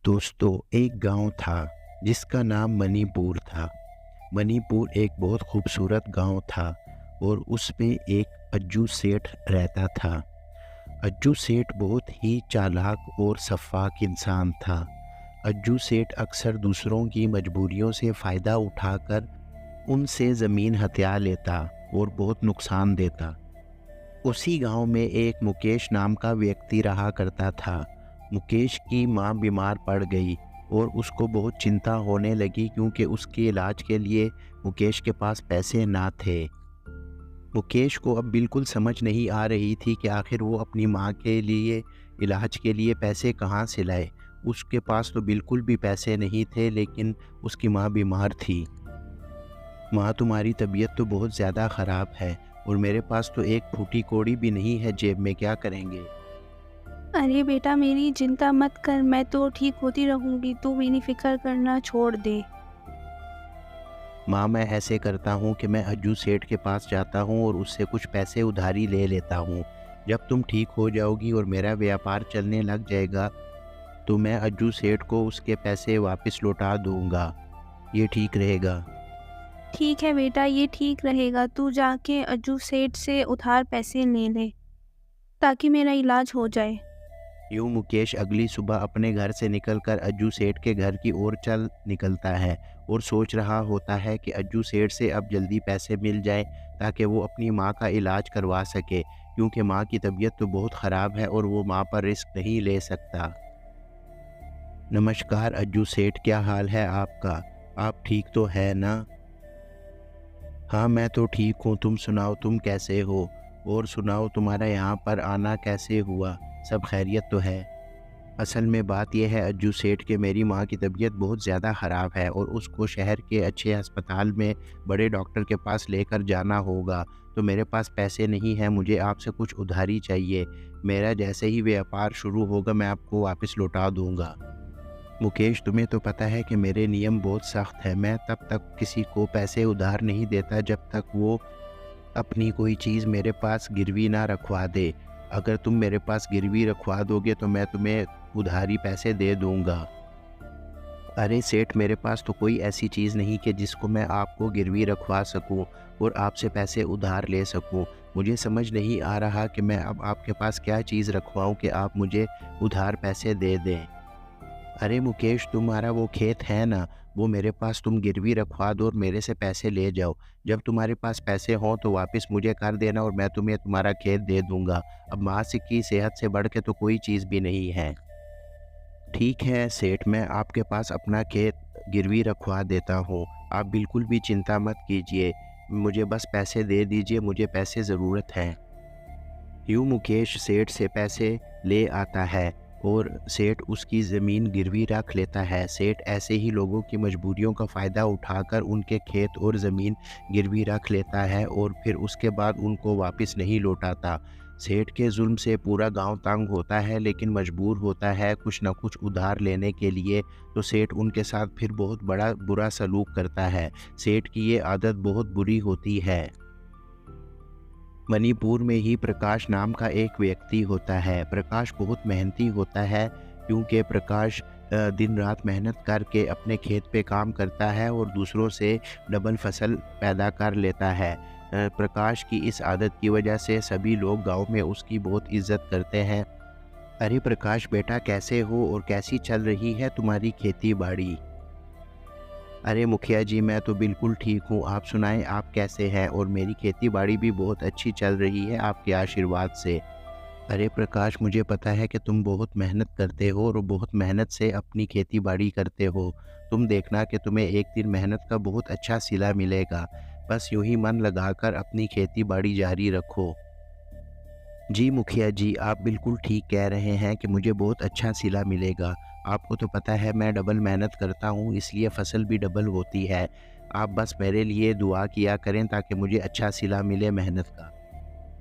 दोस्तों, एक गांव था जिसका नाम मणिपुर था। मणिपुर एक बहुत खूबसूरत गांव था और उसमें एक अज्जू सेठ रहता था। अज्जू सेठ बहुत ही चालाक और शफ़ाक इंसान था। अज्जू सेठ अक्सर दूसरों की मजबूरियों से फ़ायदा उठाकर उनसे ज़मीन हथिया लेता और बहुत नुकसान देता। उसी गांव में एक मुकेश नाम का व्यक्ति रहा करता था। मुकेश की मां बीमार पड़ गई और उसको बहुत चिंता होने लगी क्योंकि उसके इलाज के लिए मुकेश के पास पैसे ना थे। मुकेश को अब बिल्कुल समझ नहीं आ रही थी कि आखिर वो अपनी मां के लिए इलाज के लिए पैसे कहाँ से लाए। उसके पास तो बिल्कुल भी पैसे नहीं थे, लेकिन उसकी मां बीमार थी। माँ, तुम्हारी तबीयत तो बहुत ज़्यादा ख़राब है और मेरे पास तो एक फूटी कौड़ी भी नहीं है जेब में, क्या करेंगे? अरे बेटा, मेरी चिंता मत कर। मैं तो ठीक होती रहूँगी, तू मेरी फ़िक्र करना छोड़ दे। माँ, मैं ऐसे करता हूँ कि मैं अज्जू सेठ के पास जाता हूँ और उससे कुछ पैसे उधारी ले लेता हूँ। जब तुम ठीक हो जाओगी और मेरा व्यापार चलने लग जाएगा, तो मैं अज्जू सेठ को उसके पैसे वापस लौटा दूँगा। ये ठीक रहेगा? ठीक है बेटा, ये ठीक रहेगा। तू जाके अज्जू सेठ से उधार पैसे ले ले, ताकि मेरा इलाज हो जाए। यूँ मुकेश अगली सुबह अपने घर से निकलकर अज्जू सेठ के घर की ओर चल निकलता है और सोच रहा होता है कि अज्जू सेठ से अब जल्दी पैसे मिल जाएं ताकि वो अपनी माँ का इलाज करवा सके, क्योंकि माँ की तबीयत तो बहुत ख़राब है और वो माँ पर रिस्क नहीं ले सकता। नमस्कार अज्जू सेठ, क्या हाल है आपका? आप ठीक तो है ना? हाँ, मैं तो ठीक हूँ। तुम सुनाओ, तुम कैसे हो? और सुनाओ, तुम्हारा यहाँ पर आना कैसे हुआ? सब खैरियत तो है? असल में बात यह है अज्जू सेठ कि मेरी माँ की तबीयत बहुत ज़्यादा ख़राब है और उसको शहर के अच्छे अस्पताल में बड़े डॉक्टर के पास लेकर जाना होगा। तो मेरे पास पैसे नहीं हैं, मुझे आपसे कुछ उधारी चाहिए। मेरा जैसे ही व्यापार शुरू होगा मैं आपको वापस लौटा दूँगा। मुकेश, तुम्हें तो पता है कि मेरे नियम बहुत सख्त हैं। मैं तब तक किसी को पैसे उधार नहीं देता जब तक वो अपनी कोई चीज़ मेरे पास गिरवी ना रखवा दे। अगर तुम मेरे पास गिरवी रखवा दोगे तो मैं तुम्हें उधारी पैसे दे दूँगा। अरे सेठ, मेरे पास तो कोई ऐसी चीज़ नहीं कि जिसको मैं आपको गिरवी रखवा सकूँ और आपसे पैसे उधार ले सकूँ। मुझे समझ नहीं आ रहा कि मैं अब आपके पास क्या चीज़ रखवाऊँ कि आप मुझे उधार पैसे दे दें। अरे मुकेश, तुम्हारा वो खेत है ना, वो मेरे पास तुम गिरवी रखवा दो और मेरे से पैसे ले जाओ। जब तुम्हारे पास पैसे हों तो वापस मुझे कर देना और मैं तुम्हें तुम्हारा खेत दे दूँगा। अब माँ से की सेहत से बढ़ के तो कोई चीज़ भी नहीं है। ठीक है सेठ, मैं आपके पास अपना खेत गिरवी रखवा देता हूँ। आप बिल्कुल भी चिंता मत कीजिए। मुझे बस पैसे दे दीजिए, मुझे पैसे ज़रूरत है। यूँ मुकेश सेठ से पैसे ले आता है और सेठ उसकी ज़मीन गिरवी रख लेता है। सेठ ऐसे ही लोगों की मजबूरियों का फ़ायदा उठाकर उनके खेत और ज़मीन गिरवी रख लेता है और फिर उसके बाद उनको वापस नहीं लौटाता। सेठ के जुल्म से पूरा गांव तंग होता है, लेकिन मजबूर होता है कुछ न कुछ उधार लेने के लिए। तो सेठ उनके साथ फिर बहुत बड़ा बुरा सलूक करता है। सेठ की ये आदत बहुत बुरी होती है। मणिपुर में ही प्रकाश नाम का एक व्यक्ति होता है। प्रकाश बहुत मेहनती होता है क्योंकि प्रकाश दिन रात मेहनत करके अपने खेत पे काम करता है और दूसरों से डबल फसल पैदा कर लेता है। प्रकाश की इस आदत की वजह से सभी लोग गांव में उसकी बहुत इज्जत करते हैं। अरे प्रकाश बेटा, कैसे हो और कैसी चल रही है तुम्हारी खेती बाड़ी? अरे मुखिया जी, मैं तो बिल्कुल ठीक हूँ। आप सुनाएं, आप कैसे हैं? और मेरी खेती बाड़ी भी बहुत अच्छी चल रही है आपके आशीर्वाद से। अरे प्रकाश, मुझे पता है कि तुम बहुत मेहनत करते हो और बहुत मेहनत से अपनी खेती बाड़ी करते हो। तुम देखना कि तुम्हें एक दिन मेहनत का बहुत अच्छा सिला मिलेगा। बस यूं ही मन लगाकर अपनी खेती बाड़ी जारी रखो। जी मुखिया जी, आप बिल्कुल ठीक कह रहे हैं कि मुझे बहुत अच्छा सिला मिलेगा। आपको तो पता है मैं डबल मेहनत करता हूँ, इसलिए फसल भी डबल होती है। आप बस मेरे लिए दुआ किया करें ताकि मुझे अच्छा सिला मिले मेहनत का।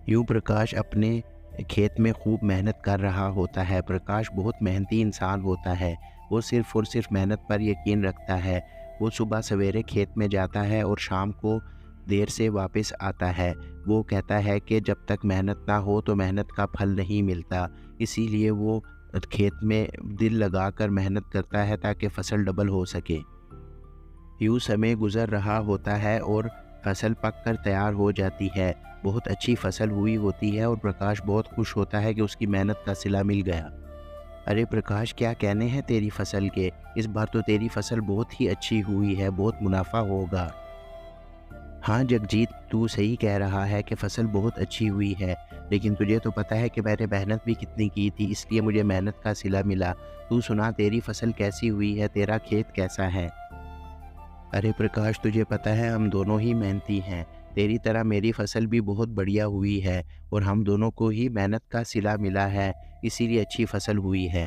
यूँ प्रकाश अपने खेत में खूब मेहनत कर रहा होता है। प्रकाश बहुत मेहनती इंसान होता है। वो सिर्फ़ और सिर्फ मेहनत पर यकीन रखता है। वो सुबह सवेरे खेत में जाता है और शाम को देर से वापस आता है। वो कहता है कि जब तक मेहनत ना हो तो मेहनत का फल नहीं मिलता। इसीलिए वो खेत में दिल लगाकर मेहनत करता है ताकि फसल डबल हो सके। यूँ समय गुज़र रहा होता है और फसल पक कर तैयार हो जाती है। बहुत अच्छी फसल हुई होती है और प्रकाश बहुत खुश होता है कि उसकी मेहनत का सिला मिल गया। अरे प्रकाश, क्या कहने हैं तेरी फसल के? इस बार तो तेरी फसल बहुत ही अच्छी हुई है, बहुत मुनाफा होगा। हाँ जगजीत, तू सही कह रहा है कि फसल बहुत अच्छी हुई है, लेकिन तुझे तो पता है कि मैंने मेहनत भी कितनी की थी, इसलिए मुझे मेहनत का सिला मिला। तू सुना, तेरी फसल कैसी हुई है? तेरा खेत कैसा है? अरे प्रकाश, तुझे पता है हम दोनों ही मेहनती हैं। तेरी तरह मेरी फसल भी बहुत बढ़िया हुई है और हम दोनों को ही मेहनत का सिला मिला है, इसीलिए अच्छी फसल हुई है।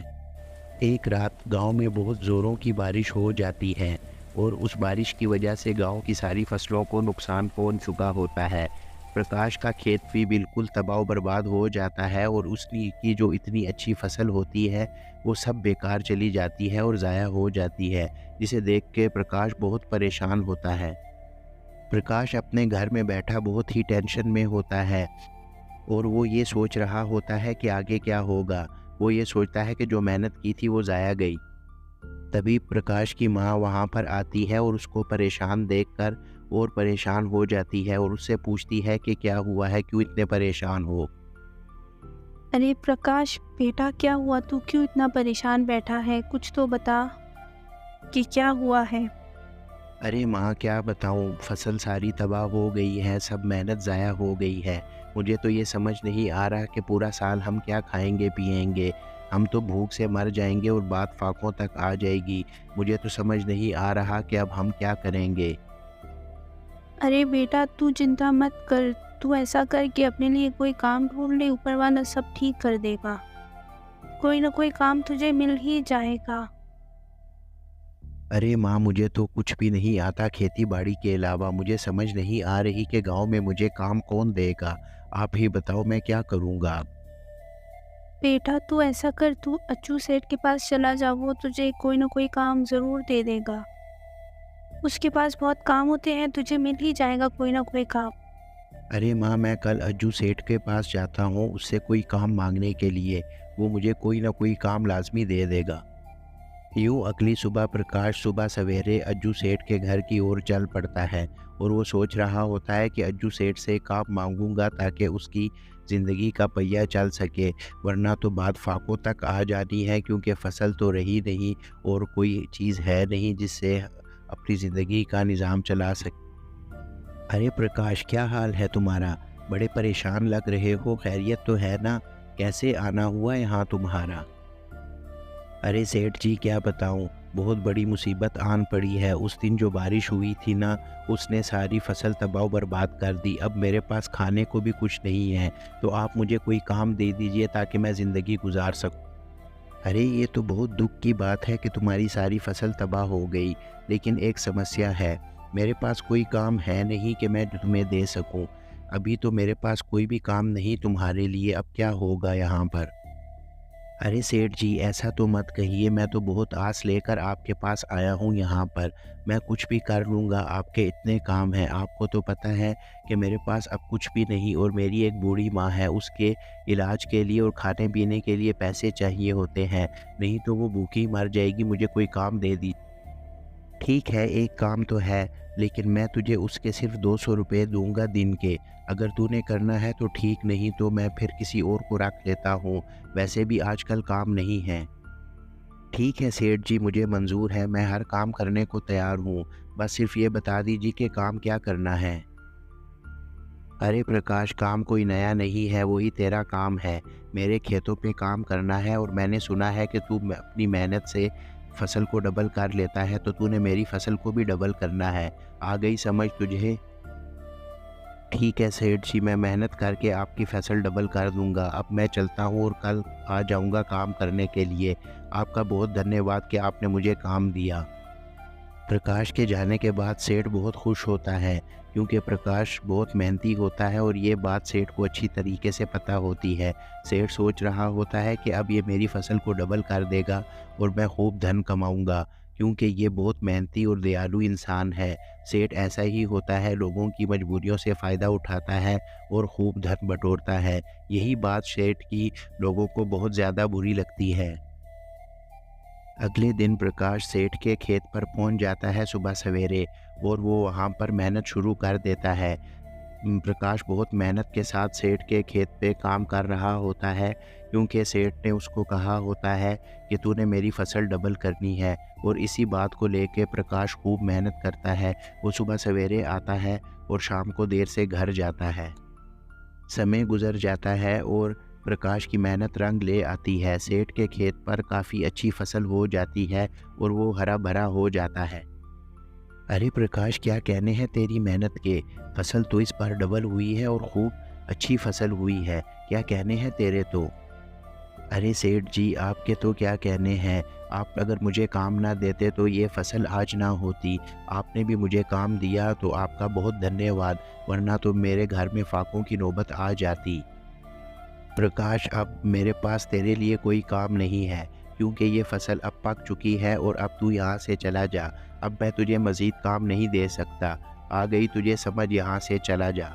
एक रात गांव में बहुत ज़ोरों की बारिश हो जाती है और उस बारिश की वजह से गांव की सारी फसलों को नुकसान पहुंच चुका होता है। प्रकाश का खेत भी बिल्कुल तबाह बर्बाद हो जाता है और उसकी की जो इतनी अच्छी फसल होती है वो सब बेकार चली जाती है और ज़ाया हो जाती है, जिसे देख के प्रकाश बहुत परेशान होता है। प्रकाश अपने घर में बैठा बहुत ही टेंशन में होता है और वो ये सोच रहा होता है कि आगे क्या होगा। वो ये सोचता है कि जो मेहनत की थी वो ज़ाया गई। तभी प्रकाश की माँ वहाँ पर आती है और उसको परेशान देखकर और परेशान हो जाती है और उससे पूछती है कि क्या हुआ है, क्यों इतने परेशान हो? अरे प्रकाश बेटा, क्या हुआ? तू क्यों इतना परेशान बैठा है? कुछ तो बता कि क्या हुआ है। अरे माँ, क्या बताऊँ, फसल सारी तबाह हो गई है, सब मेहनत ज़ाया हो गई है। मुझे तो ये समझ नहीं आ रहा कि पूरा साल हम क्या खाएँगे पिएँगे। हम तो भूख से मर जाएँगे और बात फाकों तक आ जाएगी। मुझे तो समझ नहीं आ रहा कि अब हम क्या करेंगे। अरे बेटा, तू चिंता मत कर। तू ऐसा कर कि अपने लिए कोई काम ढूंढ ले, ऊपर वाला सब ठीक कर देगा। कोई ना कोई काम तुझे मिल ही जाएगा। अरे माँ, मुझे तो कुछ भी नहीं आता खेती बाड़ी के अलावा। मुझे समझ नहीं आ रही कि गाँव में मुझे काम कौन देगा। आप ही बताओ मैं क्या करूँगा अब? बेटा तू ऐसा कर, तू अच्चू सेठ के पास चला जा, वो तुझे कोई ना कोई काम ज़रूर दे देगा। उसके पास बहुत काम होते हैं, तुझे मिल ही जाएगा कोई ना कोई काम। अरे माँ, मैं कल अज्जू सेठ के पास जाता हूँ उससे कोई काम मांगने के लिए। वो मुझे कोई ना कोई काम लाजमी दे देगा। यूँ अगली सुबह प्रकाश सुबह सवेरे अज्जू सेठ के घर की ओर चल पड़ता है और वो सोच रहा होता है कि अज्जू सेठ से काम मांगूंगा ताकि उसकी ज़िंदगी का पहिया चल सके, वरना तो बात फाकों तक आ जानी है, क्योंकि फसल तो रही नहीं और कोई चीज़ है नहीं जिससे अपनी ज़िंदगी का निज़ाम चला सके। अरे प्रकाश, क्या हाल है तुम्हारा? बड़े परेशान लग रहे हो, खैरियत तो है ना? कैसे आना हुआ यहाँ तुम्हारा? अरे सेठ जी, क्या बताऊँ, बहुत बड़ी मुसीबत आन पड़ी है। उस दिन जो बारिश हुई थी ना, उसने सारी फसल तबाह बर्बाद कर दी। अब मेरे पास खाने को भी कुछ नहीं है, तो आप मुझे कोई काम दे दीजिए ताकि मैं ज़िंदगी गुजार सकूँ। अरे ये तो बहुत दुख की बात है कि तुम्हारी सारी फसल तबाह हो गई, लेकिन एक समस्या है। मेरे पास कोई काम है नहीं कि मैं तुम्हें दे सकूं। अभी तो मेरे पास कोई भी काम नहीं तुम्हारे लिए। अब क्या होगा यहाँ पर? अरे सेठ जी, ऐसा तो मत कहिए। मैं तो बहुत आस लेकर आपके पास आया हूँ यहाँ पर। मैं कुछ भी कर लूँगा, आपके इतने काम हैं। आपको तो पता है कि मेरे पास अब कुछ भी नहीं और मेरी एक बूढ़ी माँ है, उसके इलाज के लिए और खाने पीने के लिए पैसे चाहिए होते हैं, नहीं तो वो भूखी मर जाएगी। मुझे कोई काम दे दी। ठीक है, एक काम तो है, लेकिन मैं तुझे उसके सिर्फ 200 रुपये दूंगा दिन के। अगर तूने करना है तो ठीक, नहीं तो मैं फिर किसी और को रख लेता हूँ। वैसे भी आजकल काम नहीं है। ठीक है सेठ जी, मुझे मंजूर है, मैं हर काम करने को तैयार हूँ। बस सिर्फ ये बता दीजिए कि काम क्या करना है। अरे प्रकाश, काम कोई नया नहीं है, वही तेरा काम है। मेरे खेतों पे काम करना है और मैंने सुना है कि तू अपनी मेहनत से फसल को डबल कर लेता है, तो तूने मेरी फसल को भी डबल करना है। आ गई समझ तुझे? ठीक है सेठ जी, मैं मेहनत करके आपकी फसल डबल कर दूंगा। अब मैं चलता हूँ और कल आ जाऊँगा काम करने के लिए। आपका बहुत धन्यवाद कि आपने मुझे काम दिया। प्रकाश के जाने के बाद सेठ बहुत खुश होता है, क्योंकि प्रकाश बहुत मेहनती होता है और ये बात सेठ को अच्छी तरीके से पता होती है। सेठ सोच रहा होता है कि अब ये मेरी फसल को डबल कर देगा और मैं खूब धन कमाऊंगा, क्योंकि ये बहुत मेहनती और दयालु इंसान है। सेठ ऐसा ही होता है, लोगों की मजबूरियों से फ़ायदा उठाता है और खूब धन बटोरता है। यही बात सेठ की लोगों को बहुत ज़्यादा बुरी लगती है। अगले दिन प्रकाश सेठ के खेत पर पहुंच जाता है सुबह सवेरे और वो वहां पर मेहनत शुरू कर देता है। प्रकाश बहुत मेहनत के साथ सेठ के खेत पे काम कर रहा होता है, क्योंकि सेठ ने उसको कहा होता है कि तूने मेरी फसल डबल करनी है। और इसी बात को लेके प्रकाश खूब मेहनत करता है। वो सुबह सवेरे आता है और शाम को देर से घर जाता है। समय गुजर जाता है और प्रकाश की मेहनत रंग ले आती है। सेठ के खेत पर काफ़ी अच्छी फसल हो जाती है और वो हरा भरा हो जाता है। अरे प्रकाश, क्या कहने हैं तेरी मेहनत के, फसल तो इस बार डबल हुई है और खूब अच्छी फसल हुई है। क्या कहने हैं तेरे तो। अरे सेठ जी, आपके तो क्या कहने हैं। आप अगर मुझे काम ना देते तो ये फसल आज ना होती। आपने भी मुझे काम दिया तो आपका बहुत धन्यवाद, वरना तो मेरे घर में फाकों की नौबत आ जाती। प्रकाश, अब मेरे पास तेरे लिए कोई काम नहीं है, क्योंकि ये फसल अब पक चुकी है और अब तू यहाँ से चला जा। अब मैं तुझे मज़ीद काम नहीं दे सकता। आ गई तुझे समझ, यहाँ से चला जा।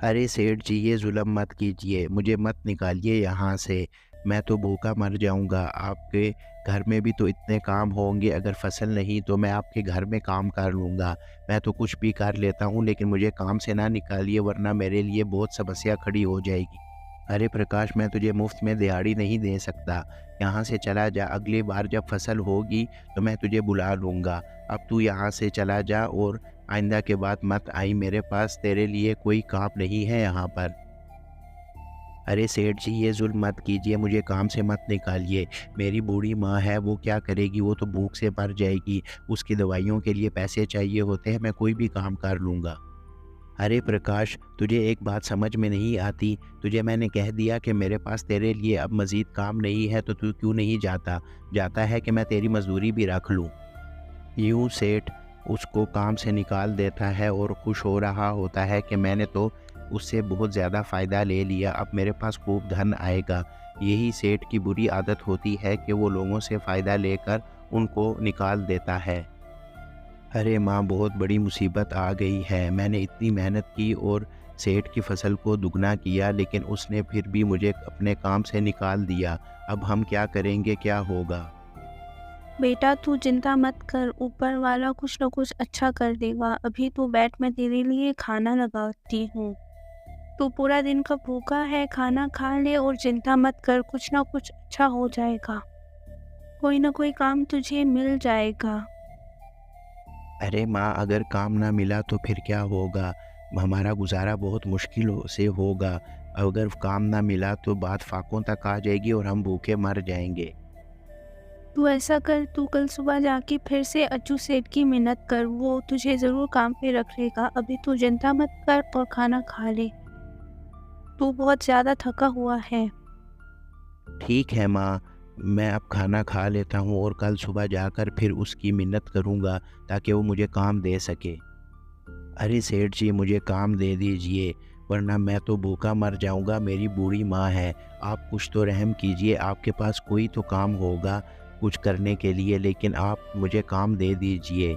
अरे सेठ जी, ये जुल्म मत कीजिए, मुझे मत निकालिए यहाँ से। मैं तो भूखा मर जाऊँगा। आपके घर में भी तो इतने काम होंगे, अगर फसल नहीं तो मैं आपके घर में काम कर लूँगा। मैं तो कुछ भी कर लेता हूँ, लेकिन मुझे काम से ना निकालिए, वरना मेरे लिए बहुत समस्या खड़ी हो जाएगी। अरे प्रकाश, मैं तुझे मुफ्त में दिहाड़ी नहीं दे सकता। यहाँ से चला जा, अगली बार जब फसल होगी तो मैं तुझे बुला लूँगा। अब तू यहाँ से चला जा और आइंदा के बाद मत आई, मेरे पास तेरे लिए कोई काम नहीं है यहाँ पर। अरे सेठ जी, ये जुल्म मत कीजिए, मुझे काम से मत निकालिए। मेरी बूढ़ी माँ है, वो क्या करेगी, वो तो भूख से मर जाएगी। उसकी दवाइयों के लिए पैसे चाहिए होते हैं, मैं कोई भी काम कर लूँगा। अरे प्रकाश, तुझे एक बात समझ में नहीं आती। तुझे मैंने कह दिया कि मेरे पास तेरे लिए अब मज़ीद काम नहीं है, तो तू क्यों नहीं जाता। जाता है कि मैं तेरी मजदूरी भी रख लूँ। यूँ सेठ उसको काम से निकाल देता है और खुश हो रहा होता है कि मैंने तो उससे बहुत ज़्यादा फ़ायदा ले लिया, अब मेरे पास खूब धन आएगा। यही सेठ की बुरी आदत होती है कि वो लोगों से फ़ायदा लेकर उनको निकाल देता है। अरे माँ, बहुत बड़ी मुसीबत आ गई है। मैंने इतनी मेहनत की और सेठ की फसल को दुगना किया, लेकिन उसने फिर भी मुझे अपने काम से निकाल दिया। अब हम क्या करेंगे, क्या होगा। बेटा तू चिंता मत कर, ऊपर वाला कुछ न कुछ अच्छा कर देगा। अभी तू बैठ, मैं तेरे लिए खाना लगाती हूँ। तू पूरा दिन का भूखा है, खाना खा ले और चिंता मत कर, कुछ ना कुछ अच्छा हो जाएगा। कोई ना कोई काम तुझे मिल जाएगा। अरे माँ, अगर काम ना मिला तो फिर क्या होगा। हमारा गुजारा बहुत से होगा। अगर काम ना मिला तो बात फाकों तक आ जाएगी और हम भूखे मर जाएंगे। तू ऐसा कर, तू कल सुबह जाके फिर से अच्चू सेठ की मिन्नत कर, वो तुझे ज़रूर काम पे रख लेगा। अभी तू चिंता मत कर और खाना खा ले। तू बहुत ज़्यादा थका हुआ है। ठीक है माँ, मैं अब खाना खा लेता हूँ और कल सुबह जाकर फिर उसकी मिन्नत करूँगा, ताकि वो मुझे काम दे सके। अरे सेठ जी, मुझे काम दे दीजिए, वरना मैं तो भूखा मर जाऊँगा। मेरी बूढ़ी माँ है, आप कुछ तो रहम कीजिए। आपके पास कोई तो काम होगा कुछ करने के लिए, लेकिन आप मुझे काम दे दीजिए।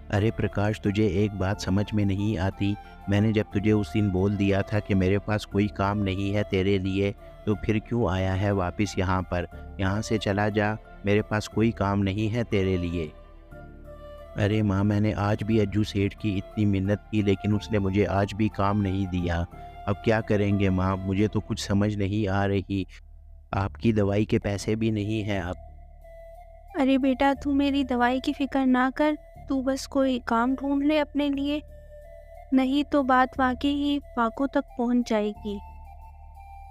अरे प्रकाश, तुझे एक बात समझ में नहीं आती। मैंने जब तुझे उस दिन बोल दिया था कि मेरे पास कोई काम नहीं है तेरे लिए, तो फिर क्यों आया है वापस यहाँ पर। यहाँ से चला जा, मेरे पास कोई काम नहीं है तेरे लिए। अरे माँ, मैंने आज भी अज्जू सेठ की इतनी मिन्नत की, लेकिन उसने मुझे आज भी काम नहीं दिया। अब क्या करेंगे माँ, मुझे तो कुछ समझ नहीं आ रही। आपकी दवाई के पैसे भी नहीं हैं अब। अरे बेटा, तू मेरी दवाई की फ़िक्र ना कर, तू बस कोई काम ढूँढ ले अपने लिए, नहीं तो बात वाक़ई ही फाकों तक पहुँच जाएगी।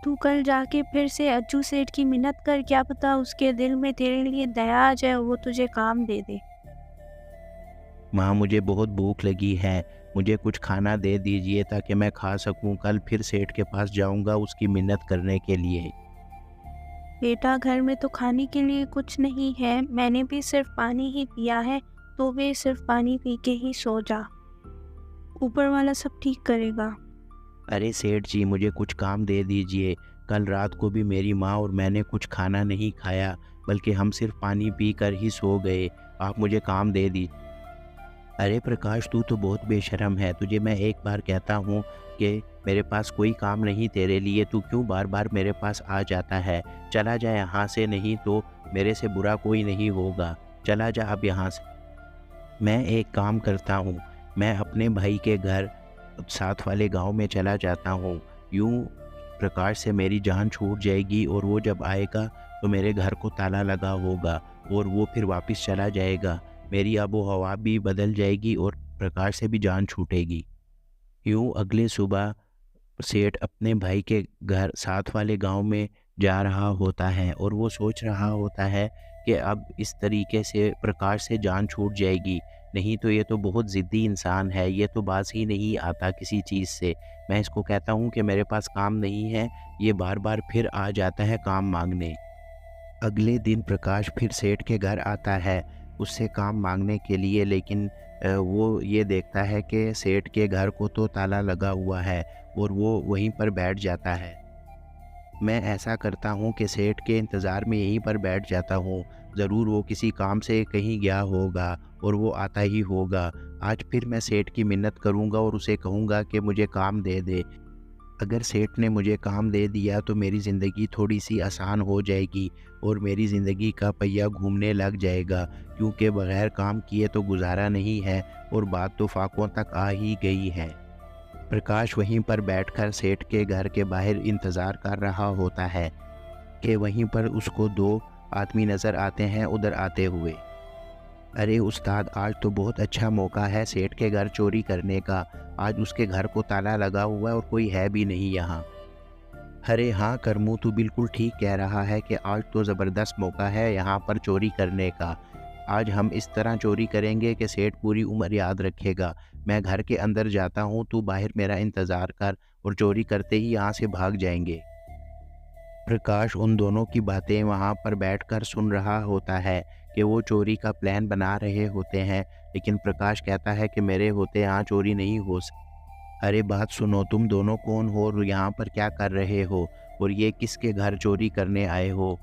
तू कल जाके फिर से अज्जू सेठ की मिन्नत कर, क्या पता उसके दिल में तेरे लिए दया आ जाए और वो तुझे काम दे दे। माँ, मुझे बहुत भूख लगी है, मुझे कुछ खाना दे दीजिए ताकि मैं खा सकूं। कल फिर सेठ के पास जाऊंगा उसकी मिन्नत करने के लिए। बेटा, घर में तो खाने के लिए कुछ नहीं है, मैंने भी सिर्फ पानी ही पिया है, तो भी सिर्फ पानी पी के ही सो जा। ऊपर वाला सब ठीक करेगा। अरे सेठ जी, मुझे कुछ काम दे दीजिए। कल रात को भी मेरी माँ और मैंने कुछ खाना नहीं खाया, बल्कि हम सिर्फ पानी पी कर ही सो गए। आप मुझे काम दे दीजिए। अरे प्रकाश, तू तो बहुत बेशर्म है। तुझे मैं एक बार कहता हूँ के मेरे पास कोई काम नहीं तेरे लिए, तू क्यों बार बार मेरे पास आ जाता है? चला जा यहाँ से, नहीं तो मेरे से बुरा कोई नहीं होगा। चला जा अब यहाँ से। मैं एक काम करता हूँ, मैं अपने भाई के घर साथ वाले गांव में चला जाता हूँ। यूँ प्रकाश से मेरी जान छूट जाएगी और वो जब आएगा तो मेरे घर को ताला लगा होगा और वो फिर वापस चला जाएगा। मेरी आबो हवा भी बदल जाएगी और प्रकाश से भी जान छूटेगी। यूँ अगले सुबह सेठ अपने भाई के घर साथ वाले गांव में जा रहा होता है और वो सोच रहा होता है कि अब इस तरीके से प्रकाश से जान छूट जाएगी, नहीं तो ये तो बहुत ज़िद्दी इंसान है, ये तो बाज ही नहीं आता किसी चीज़ से। मैं इसको कहता हूँ कि मेरे पास काम नहीं है, ये बार बार फिर आ जाता है काम मांगने। अगले दिन प्रकाश फिर सेठ के घर आता है उससे काम मांगने के लिए, लेकिन वो ये देखता है कि सेठ के घर को तो ताला लगा हुआ है और वो वहीं पर बैठ जाता है। मैं ऐसा करता हूँ कि सेठ के इंतज़ार में यहीं पर बैठ जाता हूँ, ज़रूर वो किसी काम से कहीं गया होगा और वो आता ही होगा। आज फिर मैं सेठ की मिन्नत करूँगा और उसे कहूँगा कि मुझे काम दे दे। अगर सेठ ने मुझे काम दे दिया तो मेरी ज़िंदगी थोड़ी सी आसान हो जाएगी और मेरी ज़िंदगी का पहिया घूमने लग जाएगा, क्योंकि बग़ैर काम किए तो गुजारा नहीं है और बात तो फाकों तक आ ही गई है। प्रकाश वहीं पर बैठकर सेठ के घर के बाहर इंतज़ार कर रहा होता है कि वहीं पर उसको दो आदमी नज़र आते हैं उधर आते हुए। अरे उस्ताद, आज तो बहुत अच्छा मौका है सेठ के घर चोरी करने का। आज उसके घर को ताला लगा हुआ है और कोई है भी नहीं यहाँ। अरे हाँ करमू, तू बिल्कुल ठीक कह रहा है कि आज तो ज़बरदस्त मौका है यहाँ पर चोरी करने का। आज हम इस तरह चोरी करेंगे कि सेठ पूरी उम्र याद रखेगा। मैं घर के अंदर जाता हूँ, तू बाहर मेरा इंतज़ार कर और चोरी करते ही यहाँ से भाग जाएंगे। प्रकाश उन दोनों की बातें वहाँ पर बैठकर सुन रहा होता है कि वो चोरी का प्लान बना रहे होते हैं, लेकिन प्रकाश कहता है कि मेरे होते यहाँ चोरी नहीं हो सकती। अरे बात सुनो, तुम दोनों कौन हो और यहाँ पर क्या कर रहे हो और ये किसके घर चोरी करने आए हो?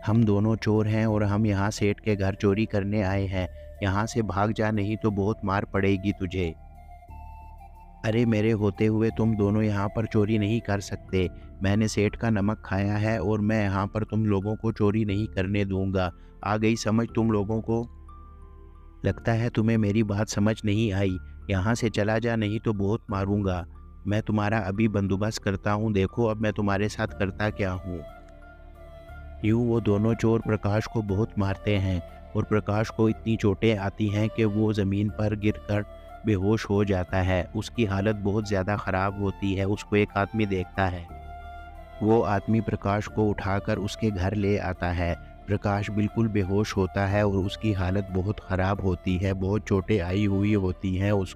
हम दोनों चोर हैं और हम यहाँ सेठ के घर चोरी करने आए हैं। यहाँ से भाग जा, नहीं तो बहुत मार पड़ेगी तुझे। अरे मेरे होते हुए तुम दोनों यहाँ पर चोरी नहीं कर सकते। मैंने सेठ का नमक खाया है और मैं यहाँ पर तुम लोगों को चोरी नहीं करने दूंगा। आ गई समझ तुम लोगों को? लगता है तुम्हें मेरी बात समझ नहीं आई। यहाँ से चला जा, नहीं तो बहुत मारूंगा। मैं तुम्हारा अभी बंदोबस्त करता हूँ, देखो अब मैं तुम्हारे साथ करता क्या हूँ। यूँ वो दोनों चोर प्रकाश को बहुत मारते हैं और प्रकाश को इतनी चोटें आती हैं कि वो ज़मीन पर गिरकर बेहोश हो जाता है। उसकी हालत बहुत ज़्यादा ख़राब होती है। उसको एक आदमी देखता है, वो आदमी प्रकाश को उठाकर उसके घर ले आता है। प्रकाश बिल्कुल बेहोश होता है और उसकी हालत बहुत ख़राब होती है, बहुत चोटें आई हुई होती हैं। उस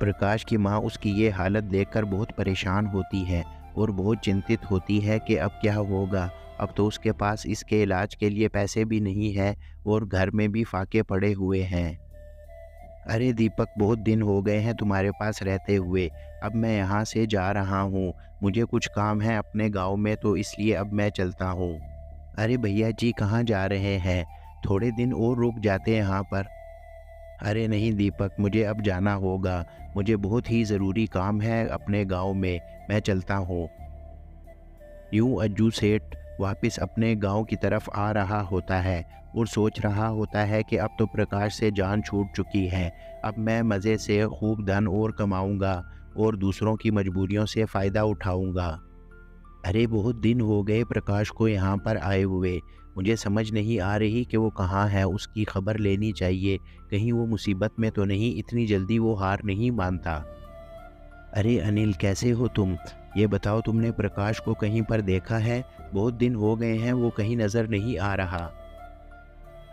प्रकाश की माँ उसकी ये हालत देखकर बहुत परेशान होती है और बहुत चिंतित होती है कि अब क्या होगा। अब तो उसके पास इसके इलाज के लिए पैसे भी नहीं है और घर में भी फाके पड़े हुए हैं। अरे दीपक, बहुत दिन हो गए हैं तुम्हारे पास रहते हुए। अब मैं यहाँ से जा रहा हूँ, मुझे कुछ काम है अपने गांव में, तो इसलिए अब मैं चलता हूँ। अरे भैया जी, कहाँ जा रहे हैं? थोड़े दिन और रुक जाते हैं यहाँ पर। अरे नहीं दीपक, मुझे अब जाना होगा, मुझे बहुत ही ज़रूरी काम है अपने गांव में, मैं चलता हूँ। यूँ अज्जू सेठ वापस अपने गांव की तरफ आ रहा होता है और सोच रहा होता है कि अब तो प्रकाश से जान छूट चुकी है। अब मैं मज़े से खूब धन और कमाऊंगा और दूसरों की मजबूरियों से फ़ायदा उठाऊंगा। अरे बहुत दिन हो गए प्रकाश को यहाँ पर आए हुए, मुझे समझ नहीं आ रही कि वो कहाँ है। उसकी खबर लेनी चाहिए, कहीं वो मुसीबत में तो नहीं, इतनी जल्दी वो हार नहीं मानता। अरे अनिल, कैसे हो तुम? ये बताओ, तुमने प्रकाश को कहीं पर देखा है? बहुत दिन हो गए हैं, वो कहीं नज़र नहीं आ रहा।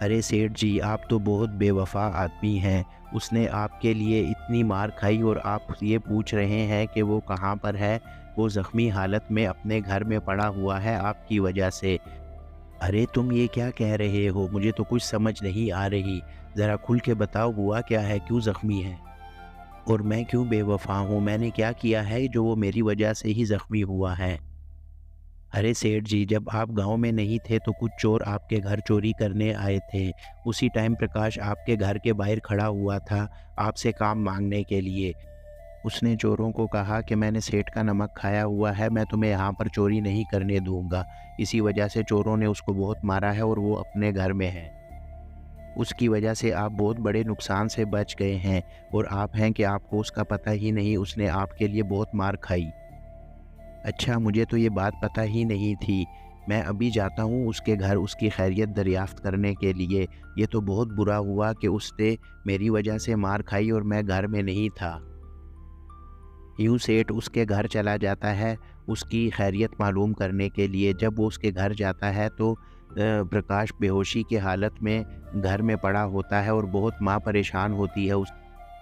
अरे सेठ जी, आप तो बहुत बेवफा आदमी हैं। उसने आपके लिए इतनी मार खाई और आप ये पूछ रहे हैं कि वो कहाँ पर है? वो ज़ख्मी हालत में अपने घर में पड़ा हुआ है आपकी वजह से। अरे तुम ये क्या कह रहे हो? मुझे तो कुछ समझ नहीं आ रही। ज़रा खुल के बताओ, हुआ क्या है? क्यों ज़ख्मी है? और मैं क्यों बेवफा हूँ? मैंने क्या किया है जो वो मेरी वजह से ही ज़ख्मी हुआ है? अरे सेठ जी, जब आप गांव में नहीं थे तो कुछ चोर आपके घर चोरी करने आए थे। उसी टाइम प्रकाश आपके घर के बाहर खड़ा हुआ था आपसे काम मांगने के लिए। उसने चोरों को कहा कि मैंने सेठ का नमक खाया हुआ है, मैं तुम्हें यहाँ पर चोरी नहीं करने दूंगा। इसी वजह से चोरों ने उसको बहुत मारा है और वो अपने घर में है। उसकी वजह से आप बहुत बड़े नुकसान से बच गए हैं और आप हैं कि आपको उसका पता ही नहीं, उसने आपके लिए बहुत मार खाई। अच्छा, मुझे तो ये बात पता ही नहीं थी। मैं अभी जाता हूँ उसके घर उसकी खैरियत दरियाफ्त करने के लिए। ये तो बहुत बुरा हुआ कि उसने मेरी वजह से मार खाई और मैं घर में नहीं था। यूँ सेठ उसके घर चला जाता है उसकी खैरियत मालूम करने के लिए। जब वो उसके घर जाता है तो प्रकाश बेहोशी की हालत में घर में पड़ा होता है और बहुत माँ परेशान होती है। उस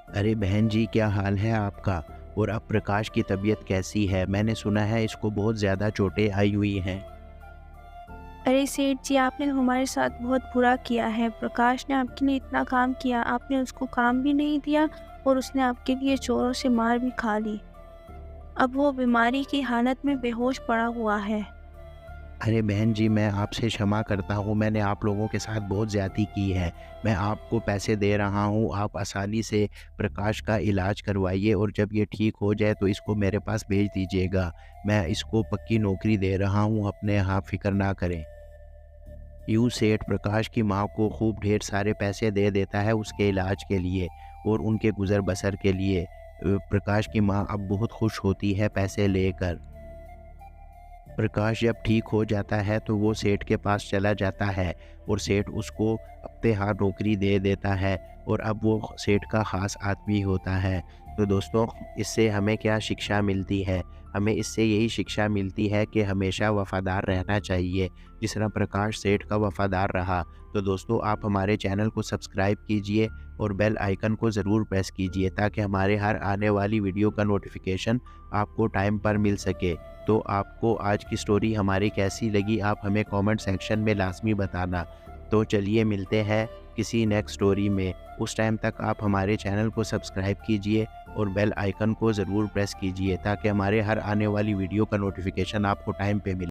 अरे बहन जी, क्या हाल है आपका? और अब प्रकाश की तबीयत कैसी है? मैंने सुना है इसको बहुत ज़्यादा चोटें आई हुई हैं। अरे सेठ जी, आपने हमारे साथ बहुत बुरा किया है। प्रकाश ने आपके लिए इतना काम किया, आपने उसको काम भी नहीं दिया और उसने आपके लिए चोरों से मार भी खा ली। अब वो बीमारी की हालत में बेहोश पड़ा हुआ है। अरे बहन जी, मैं आपसे क्षमा करता हूँ, मैंने आप लोगों के साथ बहुत ज़्यादती की है। मैं आपको पैसे दे रहा हूँ, आप आसानी से प्रकाश का इलाज करवाइए और जब ये ठीक हो जाए तो इसको मेरे पास भेज दीजिएगा। मैं इसको पक्की नौकरी दे रहा हूँ, अपने यहाँ फ़िक्र ना करें। यूँ सेठ प्रकाश की माँ को खूब ढेर सारे पैसे दे देता है उसके इलाज के लिए और उनके गुज़र बसर के लिए। प्रकाश की माँ अब बहुत खुश होती है पैसे लेकर। प्रकाश जब ठीक हो जाता है तो वो सेठ के पास चला जाता है और सेठ उसको अपने यहाँ नौकरी दे देता है और अब वो सेठ का ख़ास आदमी होता है। तो दोस्तों, इससे हमें क्या शिक्षा मिलती है? हमें इससे यही शिक्षा मिलती है कि हमेशा वफ़ादार रहना चाहिए, जिस तरह प्रकाश सेठ का वफ़ादार रहा। तो दोस्तों, आप हमारे चैनल को सब्सक्राइब कीजिए और बेल आइकन को ज़रूर प्रेस कीजिए ताकि हमारे हर आने वाली वीडियो का नोटिफिकेशन आपको टाइम पर मिल सके। तो आपको आज की स्टोरी हमारी कैसी लगी, आप हमें कमेंट सेक्शन में लाज़मी बताना। तो चलिए मिलते हैं किसी नेक्स्ट स्टोरी में। उस टाइम तक आप हमारे चैनल को सब्सक्राइब कीजिए और बेल आइकन को ज़रूर प्रेस कीजिए ताकि हमारे हर आने वाली वीडियो का नोटिफिकेशन आपको टाइम पे मिले।